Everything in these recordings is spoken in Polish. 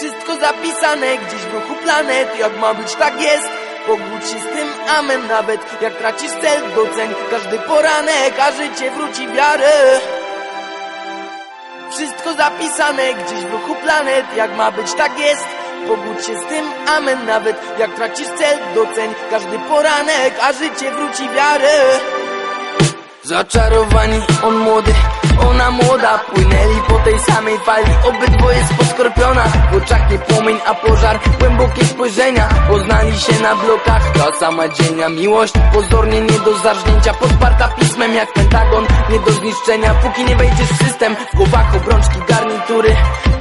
Wszystko zapisane gdzieś w ruchu planet. Jak ma być, tak jest. Pogódź się z tym, amen. Nawet jak tracisz cel, doceń każdy poranek, a życie wróci wiarę. Wszystko zapisane gdzieś w ruchu planet. Jak ma być, tak jest. Pogódź się z tym, amen. Nawet jak tracisz cel, doceń każdy poranek, a życie wróci wiarę. Zaczarowani, on młody, ona młoda. Płynęli po tej samej fali, obydwoje spod skorpiona. W oczach nie płomień, a pożar, głębokie spojrzenia. Poznali się na blokach, ta sama dzielnia. Miłość pozornie nie do zarżnięcia, podparta pismem jak Pentagon, nie do zniszczenia. Póki nie wejdziesz w system, w głowach obrączki, garnitury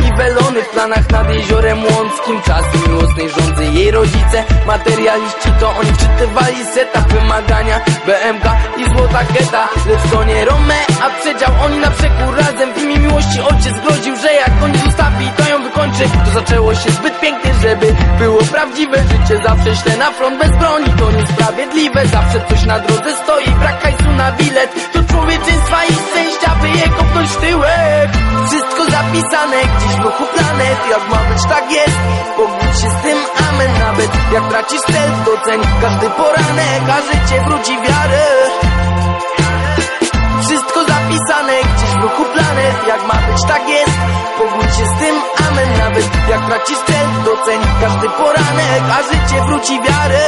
i welony. W planach nad jeziorem Łąckim, czasy miłosnej żądzy. Jej rodzice, materialiści, to oni wczytywali setup wymagania. BMK i złota keta, lecz to nie Romeo, a przedział. Oni na przekór razem, w imię miłości ojciec groził, że jak go nie zostawi, to ją wykończy. To zaczęło się zbyt pięknie, żeby było prawdziwe. Życie zawsze śle na front bez broni, to niesprawiedliwe. Zawsze coś na drodze stoi, brak hajsu na bilet. To człowieczeństwa i szczęścia, by je kopnąć w tyłek. Wszystko zapisane gdzieś w ruchu planet. Jak ma być, tak jest. Pogódź się z tym, amen. Nawet jak tracisz cel, doceń każdy poranek, a życie wróci wiarę. Wszystko zapisane gdzieś w ruchu planet. Jak ma być, tak jest. Pogódź się z tym, amen. Nawet jak tracisz cel, doceń każdy poranek, a życie wróci wiarę.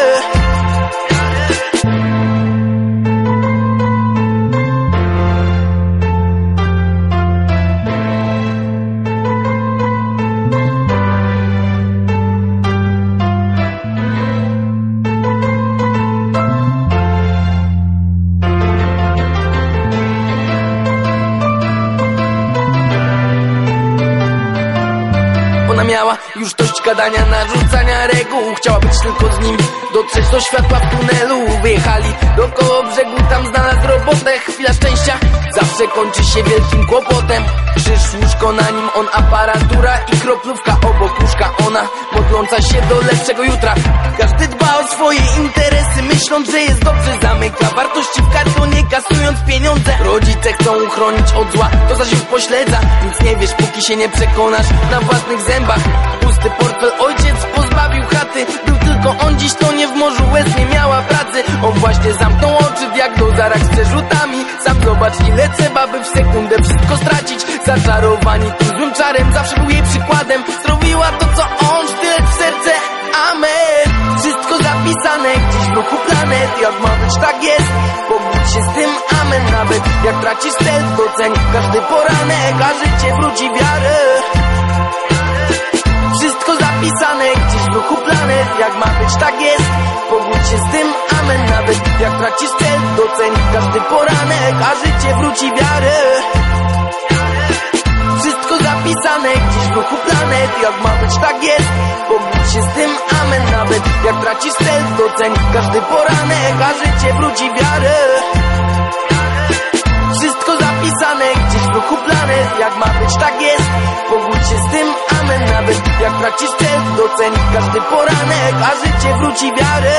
Ona miała już dość gadania, narzucania reguł. Chciała być tylko z nim, dotrzeć do światła w tunelu. Wyjechali do koło brzegu, tam znalazł robotę. Chwila szczęścia zawsze kończy się wielkim kłopotem. Krzyż, łóżko, na nim on, aparatura i kroplówka obok łóżka. Ona modląca się do lepszego jutra. Każdy dba o swoje interesy, myśląc, że jest dobrze. Zamyka wartości w kartonie, kasując pieniądze. Rodzice chcą uchronić od zła, to zaś już pośledza. Nic nie wiesz, póki się nie przekonasz na własnych zębach. Pusty portfel, ojciec pozbawił chaty. Był tylko on, dziś to nie w morzu łez, nie miała pracy. On właśnie zamknął oczy, diagnoza rak z przerzutami. Sam zobacz, ile trzeba, by w sekundę wszystko stracić. Zaczarowani tym złym czarem, zawsze był jej przykładem. Zrobiła to, co on, sztylet w serce, amen. Wszystko zapisane gdzieś w ruchu planet. Jak ma być, tak jest. Pogódź się z tym, amen. Nawet jak tracisz cel, doceń każdy poranek, a życie wróci wiarę. Wszystko zapisane gdzieś w ruchu planet. Jak ma być, tak jest. Pogódź się z tym, amen. Nawet jak tracisz cel, doceń każdy poranek, a życie wróci wiarę. Wszystko zapisane gdzieś w ruchu planet. Jak ma być, tak jest. Pogódź się z tym, amen. Nawet jak tracisz cel, doceń każdy poranek, a życie wróci wiarę. Wszystko zapisane gdzieś w ruchu planet. Jak ma być, tak jest. Pogódź się z tym, amen. Nawet jak tracisz cel, doceń każdy poranek, a życie wróci wiarę.